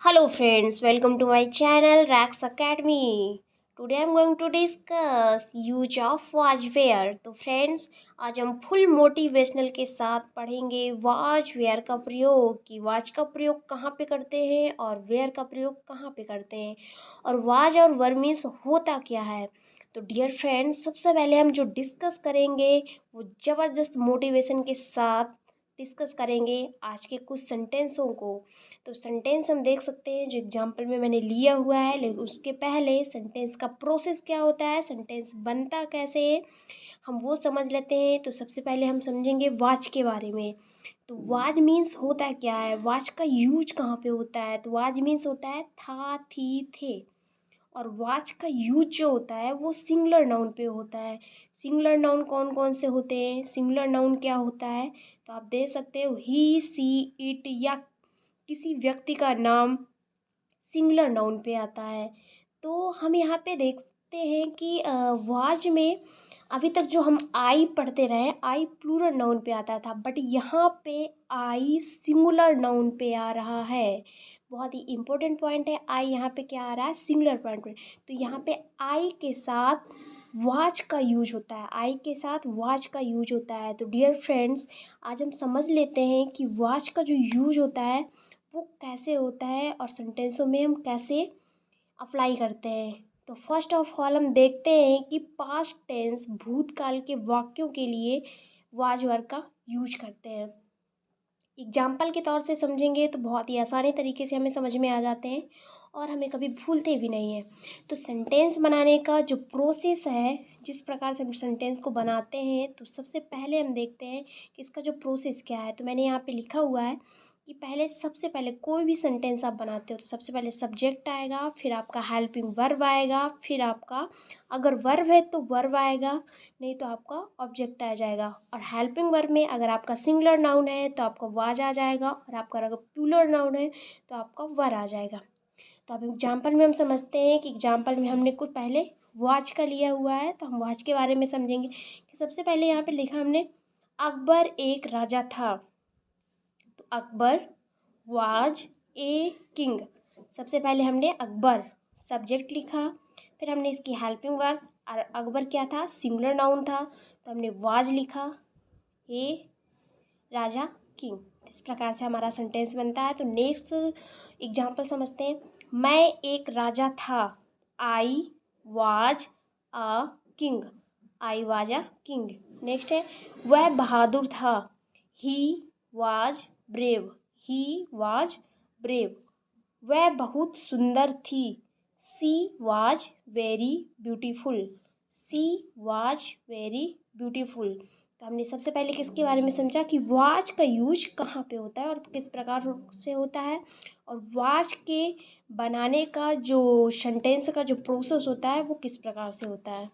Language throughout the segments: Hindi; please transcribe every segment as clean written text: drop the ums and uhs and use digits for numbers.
Hello friends, welcome to my channel Rax Academy. Today I am going to discuss use of वॉचवेयर। तो फ्रेंड्स, आज हम फुल मोटिवेशनल के साथ पढ़ेंगे वॉचवेयर का प्रयोग, कि वॉच का प्रयोग कहाँ पे करते हैं और वेयर का प्रयोग कहाँ पे करते हैं, और वॉच और वर मीन्स होता क्या है। तो डियर फ्रेंड्स, सबसे पहले हम जो डिस्कस करेंगे वो ज़बरदस्त मोटिवेशन के साथ डिस्कस करेंगे आज के कुछ सेंटेंसों को। तो सेंटेंस हम देख सकते हैं जो एग्जाम्पल में मैंने लिया हुआ है, लेकिन उसके पहले सेंटेंस का प्रोसेस क्या होता है, सेंटेंस बनता कैसे है, हम वो समझ लेते हैं। तो सबसे पहले हम समझेंगे वॉच के बारे में। तो वॉच मीन्स होता क्या है, वॉच का यूज कहाँ पे होता है। तो वॉच मीन्स होता है था, थी, थे। और वॉच का यूज जो होता है वो सिंगुलर नाउन पे होता है। सिंगुलर नाउन कौन कौन से होते हैं, सिंगुलर नाउन क्या होता है, तो आप देख सकते हो ही, सी, इट या किसी व्यक्ति का नाम सिंगुलर नाउन पे आता है। तो हम यहाँ पे देखते हैं कि वाज में अभी तक जो हम आई पढ़ते रहे, आई प्लूरल नाउन पे आता था, बट यहाँ पे आई सिंगुलर नाउन पे आ रहा है। बहुत ही इम्पोर्टेंट पॉइंट है, आई यहाँ पे क्या आ रहा है, सिंगुलर पॉइंट पे। तो यहाँ पे आई के साथ वाच का यूज होता है, आई के साथ वाच का यूज होता है। तो डियर फ्रेंड्स, आज हम समझ लेते हैं कि वाच का जो यूज होता है वो कैसे होता है और सेंटेंसों में हम कैसे अप्लाई करते हैं। तो फर्स्ट ऑफ ऑल हम देखते हैं कि पास्ट टेंस भूतकाल के वाक्यों के लिए वाज वर्ब का यूज करते हैं। एग्जाम्पल के तौर से समझेंगे तो बहुत ही आसानी तरीके से हमें समझ में आ जाते हैं और हमें कभी भूलते भी नहीं हैं। तो सेंटेंस बनाने का जो प्रोसेस है, जिस प्रकार से हम सेंटेंस को बनाते हैं, तो सबसे पहले हम देखते हैं कि इसका जो प्रोसेस क्या है। तो मैंने यहाँ पे लिखा हुआ है कि पहले, सबसे पहले कोई भी सेंटेंस आप बनाते हो तो सबसे पहले सब्जेक्ट आएगा, फिर आपका हेल्पिंग वर्ब आएगा, फिर आपका अगर वर्ब है तो वर्ब आएगा, नहीं तो आपका ऑब्जेक्ट आ जाएगा। और हेल्पिंग वर्ब में अगर आपका सिंगुलर नाउन है तो आपका वाज आ जाएगा, और आपका अगर प्लूरल नाउन है तो आपका वर आ जाएगा। तो अब एग्जाम्पल में हम समझते हैं कि एग्जाम्पल में हमने कुछ पहले वॉच का लिया हुआ है, तो हम वॉच के बारे में समझेंगे कि सबसे पहले यहाँ पे लिखा हमने अकबर एक राजा था। तो अकबर वाज ए किंग। सबसे पहले हमने अकबर सब्जेक्ट लिखा, फिर हमने इसकी हेल्पिंग वर्ब, और अकबर क्या था, सिंगुलर नाउन था, तो हमने वाज लिखा, ए राजा किंग। इस प्रकार से हमारा सेंटेंस बनता है। तो नेक्स्ट एग्जाम्पल समझते हैं। मैं एक राजा था, I was a king, I was a king. Next है वह बहादुर था, he was brave, he was brave. वह बहुत सुंदर थी, she was very beautiful, she was very beautiful. तो हमने सबसे पहले किसके बारे में समझा कि वाज का यूज कहाँ पे होता है और किस प्रकार से होता है, और वाज के बनाने का जो सेंटेंस का जो प्रोसेस होता है वो किस प्रकार से होता है।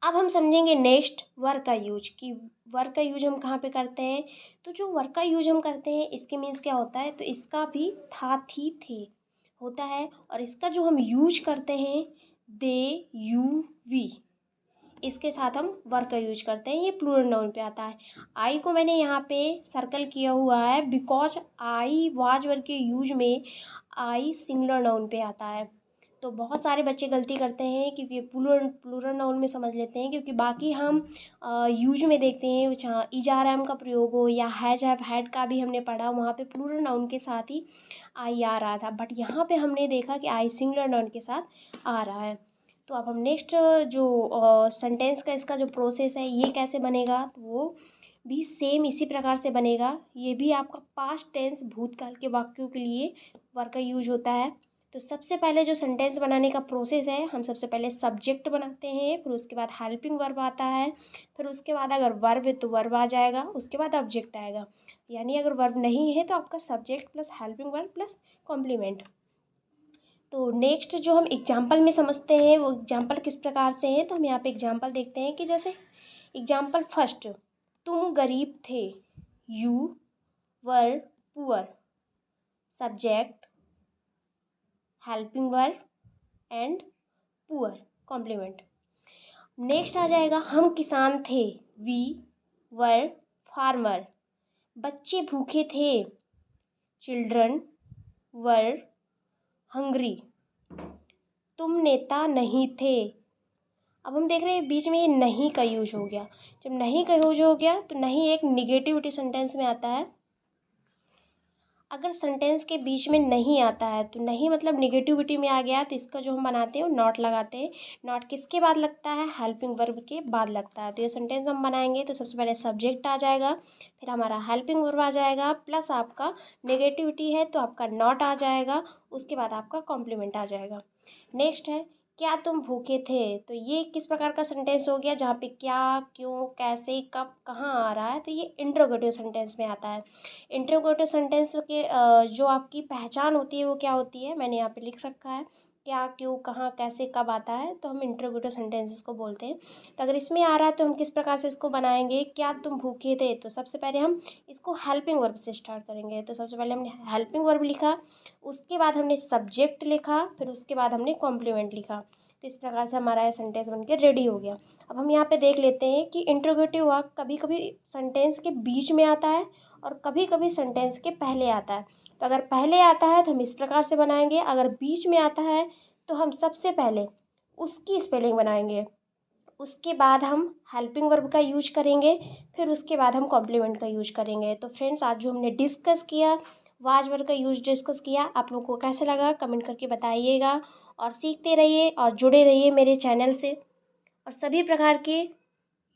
अब हम समझेंगे नेक्स्ट वर्क का यूज, कि वर्क का यूज हम कहाँ पे करते हैं। तो जो वर्क का यूज हम करते हैं इसके मीन्स क्या होता है, तो इसका भी था, थी, थे होता है, और इसका जो हम यूज करते हैं दे, यू, वी, इसके साथ हम वर्क का यूज करते हैं। ये प्लूरल नाउन पे आता है। आई को मैंने यहाँ पे सर्कल किया हुआ है बिकॉज आई वाज वर्क के यूज में आई सिंगुलर नाउन पे आता है। तो बहुत सारे बच्चे गलती करते हैं क्योंकि प्लूरल प्लूरल नाउन में समझ लेते हैं, क्योंकि बाकी हम यूज में देखते हैं, जहाँ इजार एम का प्रयोग हो या हैज हैव हैड का भी हमने पढ़ा, वहाँ पे प्लूरल नाउन के साथ ही आई आ रहा था, बट यहाँ पे हमने देखा कि आई सिंगुलर नाउन के साथ आ रहा है। तो अब हम नेक्स्ट जो सेंटेंस का इसका जो प्रोसेस है ये कैसे बनेगा, तो वो भी सेम इसी प्रकार से बनेगा। ये भी आपका पास्ट टेंस भूतकाल के वाक्यों के लिए वर्क का यूज होता है। तो सबसे पहले जो सेंटेंस बनाने का प्रोसेस है, हम सबसे पहले सब्जेक्ट बनाते हैं, फिर उसके बाद हेल्पिंग वर्ब आता है, फिर उसके बाद अगर वर्ब है तो वर्ब आ जाएगा, उसके बाद ऑब्जेक्ट आएगा। यानी अगर वर्ब नहीं है तो आपका subject plus helping verb plus complement. तो नेक्स्ट जो हम एग्जाम्पल में समझते हैं वो एग्जाम्पल किस प्रकार से है, तो हम यहाँ पे एग्जाम्पल देखते हैं कि जैसे एग्जाम्पल फर्स्ट, तुम गरीब थे, you were poor, subject helping verb and poor complement. Next आ जाएगा हम किसान थे, वी वर फार्मर, बच्चे भूखे थे, चिल्ड्रन वर हंग्री। तुम नेता नहीं थे। अब हम देख रहे हैं बीच में ये नहीं का यूज हो गया। जब नहीं का यूज हो गया तो नहीं एक निगेटिविटी सेंटेंस में आता है। अगर सेंटेंस के बीच में नहीं आता है तो नहीं मतलब निगेटिविटी में आ गया, तो इसका जो हम बनाते हैं वो नॉट लगाते हैं। नॉट किसके बाद लगता है? हेल्पिंग वर्ब के बाद लगता है। तो ये सेंटेंस हम बनाएंगे तो सबसे पहले सब्जेक्ट आ जाएगा, फिर हमारा हेल्पिंग वर्ब आ जाएगा, प्लस आपका नेगेटिविटी है तो आपका नॉट आ जाएगा, उसके बाद आपका कॉम्प्लीमेंट आ जाएगा। नेक्स्ट है क्या तुम भूखे थे। तो ये किस प्रकार का सेंटेंस हो गया जहाँ पे क्या, क्यों, कैसे, कब, कहाँ आ रहा है, तो ये इंटरोगेटिव सेंटेंस में आता है। इंटरोगेटिव सेंटेंस के जो आपकी पहचान होती है वो क्या होती है, मैंने यहाँ पे लिख रखा है। क्या, क्यों, कहाँ, कैसे, कब आता है तो हम इंटरोगेटिव सेंटेंसेस को बोलते हैं। तो अगर इसमें आ रहा है तो हम किस प्रकार से इसको बनाएंगे? क्या तुम भूखे थे, तो सबसे पहले हम इसको हेल्पिंग वर्ब से स्टार्ट करेंगे। तो सबसे पहले हमने हेल्पिंग वर्ब लिखा, उसके बाद हमने सब्जेक्ट लिखा, फिर उसके बाद हमने कॉम्प्लीमेंट लिखा। तो इस प्रकार से हमारा यह सेंटेंस बनके रेडी हो गया। अब हम यहाँ पे देख लेते हैं कि इंटरोगेटिव वर्ब कभी कभी सेंटेंस के बीच में आता है और कभी कभी सेंटेंस के पहले आता है। तो अगर पहले आता है तो हम इस प्रकार से बनाएंगे, अगर बीच में आता है तो हम सबसे पहले उसकी स्पेलिंग बनाएंगे, उसके बाद हम हेल्पिंग वर्ब का यूज करेंगे, फिर उसके बाद हम कॉम्प्लीमेंट का यूज करेंगे। तो फ्रेंड्स आज जो हमने डिस्कस किया, वाज वर्ब का यूज डिस्कस किया, आप लोगों को कैसे लगा कमेंट करके बताइएगा। और सीखते रहिए और जुड़े रहिए मेरे चैनल से, और सभी प्रकार के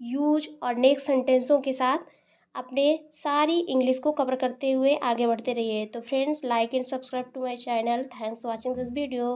यूज और नेक्स्ट सेंटेंसों के साथ अपने सारी इंग्लिश को कवर करते हुए आगे बढ़ते रहिए। तो friends like and subscribe to my channel. Thanks for watching this video.